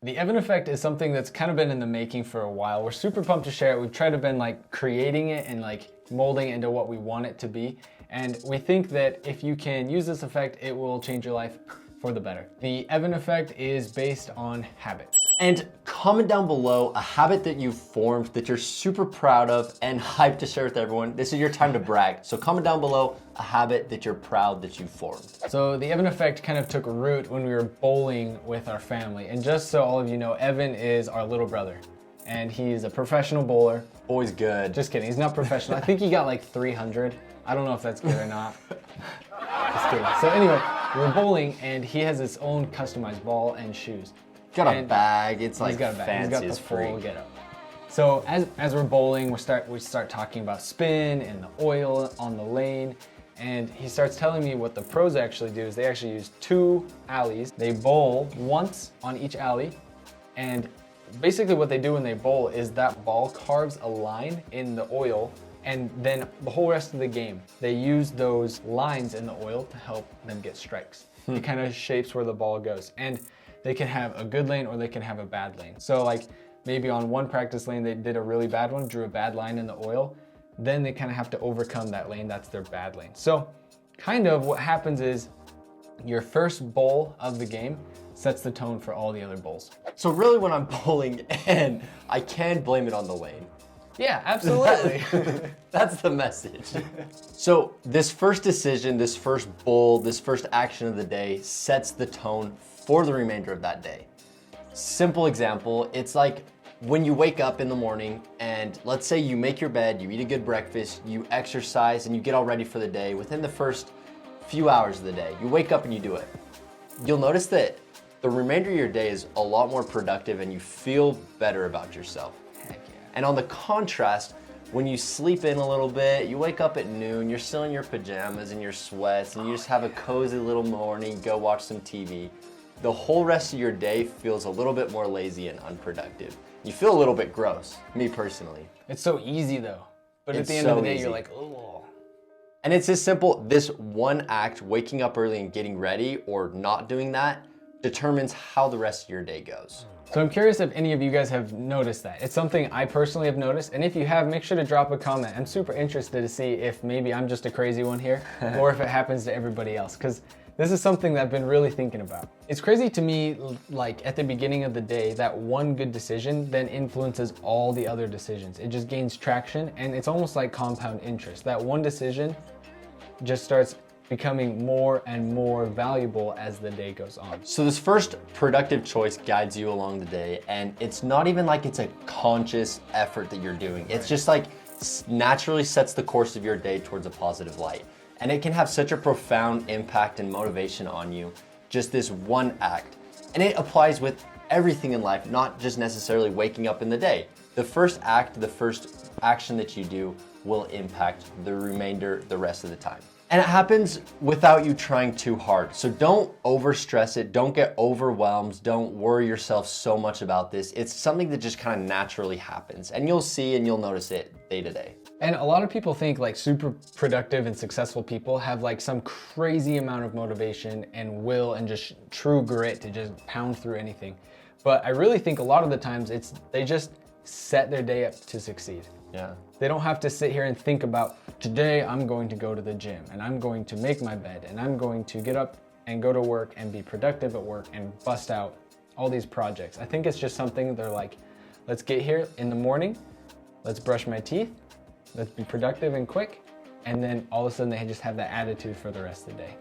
The Evan effect is something that's kind of been in the making for a while. We're super pumped to share it. We've tried to been like creating it and like molding it into what we want it to be. And we think that if you can use this effect, it will change your life for the better. The Evan effect is based on habits. And comment down below a habit that you've formed that you're super proud of and hyped to share with everyone. This is your time to brag. So comment down below a habit that you're proud that you formed. So the Evan effect kind of took root when we were bowling with our family. And just so all of you know, Evan is our little brother. And he's a professional bowler. Always good. Just kidding, he's not professional. I think he got like 300. I don't know if that's good or not. Just kidding. So anyway, we were bowling and he has his own customized ball and shoes. Got a bag, it's like he's got a bag. fancy He's got the as free. full get up. So as we're bowling, we start talking about spin and the oil on the lane. And he starts telling me what the pros actually do is they actually use 2 alleys. They bowl once on each alley. And basically what they do when they bowl is that ball carves a line in the oil, and then the whole rest of the game, they use those lines in the oil to help them get strikes. It kind of shapes where the ball goes. And they can have a good lane or they can have a bad lane. So like maybe on one practice lane, they did a really bad one, drew a bad line in the oil. Then they kind of have to overcome that lane. That's their bad lane. So kind of what happens is your first bowl of the game sets the tone for all the other bowls. So really when I'm bowling and I can blame it on the lane. Yeah, absolutely. That's the message. So this first decision, this first bowl, this first action of the day sets the tone for the remainder of that day. Simple example, it's like when you wake up in the morning and let's say you make your bed, you eat a good breakfast, you exercise and you get all ready for the day. Within the first few hours of the day, you wake up and you do it. You'll notice that the remainder of your day is a lot more productive and you feel better about yourself. Heck yeah. And on the contrast, when you sleep in a little bit, you wake up at noon, you're still in your pajamas and your sweats, and you just have a cozy little morning, go watch some TV. The whole rest of your day feels a little bit more lazy and unproductive. You feel a little bit gross, me personally. It's so easy though. But at It's the end of so the day, easy. you're like, oh. And it's as simple, this one act, waking up early and getting ready or not doing that, determines how the rest of your day goes. So I'm curious if any of you guys have noticed that. It's something I personally have noticed, and if you have, make sure to drop a comment. I'm super interested to see if maybe I'm just a crazy one here, or if it happens to everybody else, because this is something that I've been really thinking about. It's crazy to me, like at the beginning of the day, that one good decision then influences all the other decisions. It just gains traction, and it's almost like compound interest. That one decision just starts becoming more and more valuable as the day goes on. So this first productive choice guides you along the day, and it's not even like it's a conscious effort that you're doing. It's just like naturally sets the course of your day towards a positive light. And it can have such a profound impact and motivation on you, just this one act. And it applies with everything in life, not just necessarily waking up in the day. The first act, the first action that you do will impact the remainder, the rest of the time. And it happens without you trying too hard. So don't overstress it, don't get overwhelmed, don't worry yourself so much about this. It's something that just kind of naturally happens, and you'll see and you'll notice it day to day. And a lot of people think like super productive and successful people have like some crazy amount of motivation and will and just true grit to just pound through anything. But I really think a lot of the times they just set their day up to succeed. Yeah. They don't have to sit here and think about, today I'm going to go to the gym and I'm going to make my bed and I'm going to get up and go to work and be productive at work and bust out all these projects. I think it's just something they're like, let's get here in the morning, let's brush my teeth, let's be productive and quick, and then all of a sudden they just have that attitude for the rest of the day.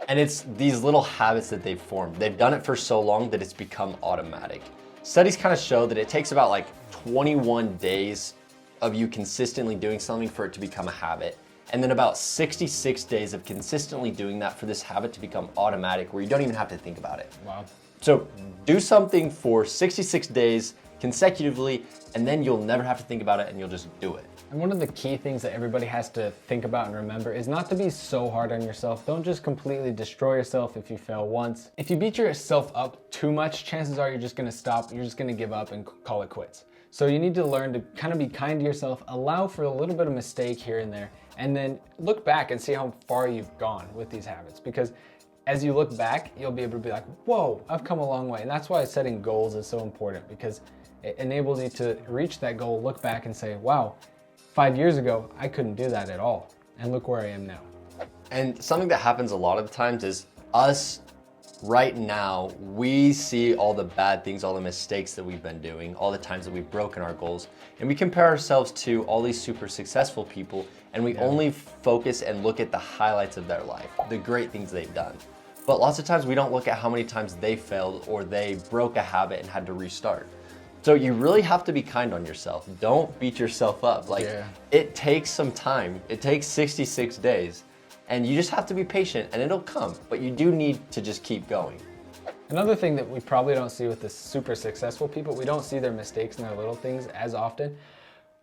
And it's these little habits that they've formed. They've done it for so long that it's become automatic. Studies kind of show that it takes about like 21 days of you consistently doing something for it to become a habit. And then about 66 days of consistently doing that for this habit to become automatic where you don't even have to think about it. Wow. So do something for 66 days consecutively, and then you'll never have to think about it and you'll just do it. And one of the key things that everybody has to think about and remember is not to be so hard on yourself. Don't just completely destroy yourself if you fail once. If you beat yourself up too much, chances are you're just gonna stop, you're just gonna give up and call it quits. So you need to learn to kind of be kind to yourself, allow for a little bit of mistake here and there, and then look back and see how far you've gone with these habits. Because as you look back, you'll be able to be like, whoa, I've come a long way. And that's why setting goals is so important, because it enables you to reach that goal, look back and say, wow, 5 years ago, I couldn't do that at all. And look where I am now. And something that happens a lot of the times is us right now, we see all the bad things, all the mistakes that we've been doing, all the times that we've broken our goals, and we compare ourselves to all these super successful people, and we only focus and look at the highlights of their life, the great things they've done. But lots of times we don't look at how many times they failed or they broke a habit and had to restart. So you really have to be kind on yourself. Don't beat yourself up. Like, it takes some time. It takes 66 days. And you just have to be patient and it'll come, but you do need to just keep going. Another thing that we probably don't see with the super successful people, we don't see their mistakes and their little things as often.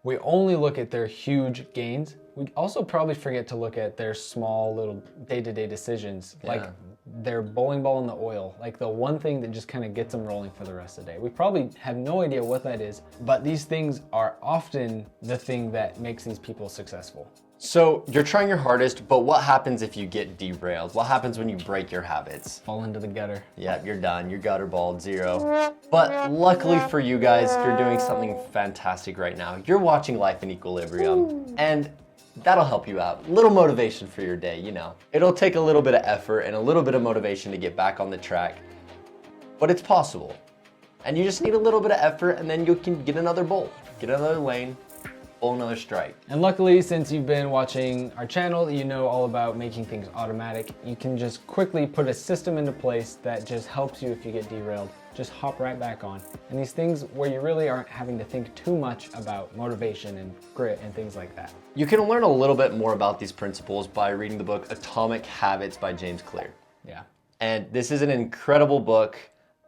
We only look at their huge gains. We also probably forget to look at their small little day-to-day decisions, like their bowling ball in the oil, like the one thing that just kind of gets them rolling for the rest of the day. We probably have no idea what that is, but these things are often the thing that makes these people successful. So you're trying your hardest, but what happens if you get derailed? What happens when you break your habits? Fall into the gutter. Yeah, you're done. You're gutter balled, zero. But luckily for you guys, you're doing something fantastic right now. You're watching Life in Equilibrium, and that'll help you out. Little motivation for your day, you know. It'll take a little bit of effort and a little bit of motivation to get back on the track, but it's possible. And you just need a little bit of effort, and then you can get another bowl, get another lane, bowl another strike. And luckily, since you've been watching our channel, you know all about making things automatic. You can just quickly put a system into place that just helps you if you get derailed. Just hop right back on. And these things where you really aren't having to think too much about motivation and grit and things like that. You can learn a little bit more about these principles by reading the book Atomic Habits by James Clear. Yeah. And this is an incredible book.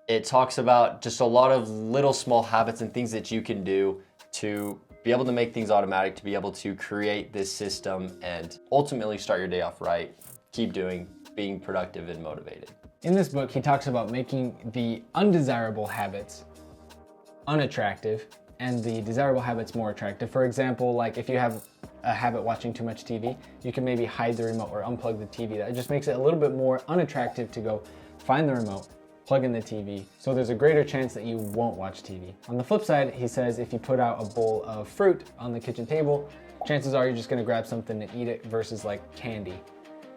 It talks about just a lot of little small habits and things that you can do to be able to make things automatic, to be able to create this system and ultimately start your day off right, keep doing, being productive and motivated. In this book, he talks about making the undesirable habits unattractive and the desirable habits more attractive. For example, like if you have a habit watching too much TV, you can maybe hide the remote or unplug the TV. That just makes it a little bit more unattractive to go find the remote, plug in the TV, so there's a greater chance that you won't watch TV. On the flip side, he says if you put out a bowl of fruit on the kitchen table, chances are you're just gonna grab something and eat it versus like candy.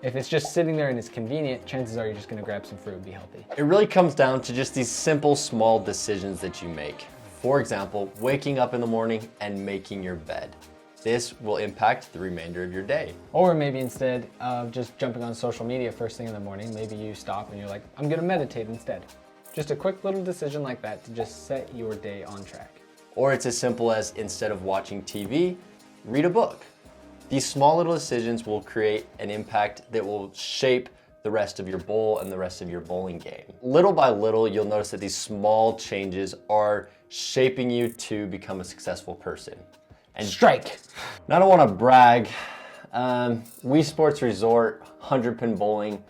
If it's just sitting there and it's convenient, chances are you're just gonna grab some fruit and be healthy. It really comes down to just these simple, small decisions that you make. For example, waking up in the morning and making your bed. This will impact the remainder of your day. Or maybe instead of just jumping on social media first thing in the morning, maybe you stop and you're like, I'm gonna meditate instead. Just a quick little decision like that to just set your day on track. Or it's as simple as instead of watching TV, read a book. These small little decisions will create an impact that will shape the rest of your bowl and the rest of your bowling game. Little by little, you'll notice that these small changes are shaping you to become a successful person. And Strike! Now, I don't want to brag. Wii Sports Resort, 100-pin bowling,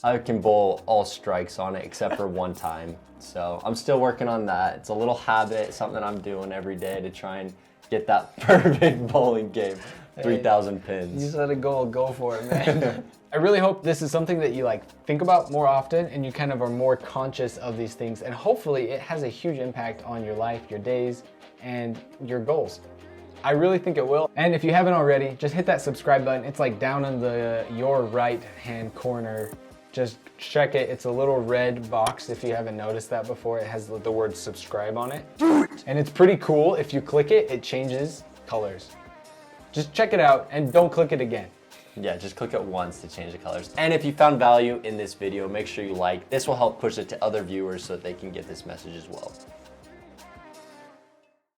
I can bowl all strikes on it except for one time. So I'm still working on that. It's a little habit, something I'm doing every day to try and get that perfect bowling game. 3,000 pins. You set a goal, go for it, man. I really hope this is something that you think about more often and you kind of are more conscious of these things, and hopefully it has a huge impact on your life, your days, and your goals. I really think it will. And if you haven't already, just hit that subscribe button. It's down in your right hand corner. Just check it. It's a little red box if you haven't noticed that before. It has the word subscribe on it. And it's pretty cool. If you click it, it changes colors. Just check it out and don't click it again. Yeah, just click it once to change the colors. And if you found value in this video, make sure you like. This will help push it to other viewers so that they can get this message as well.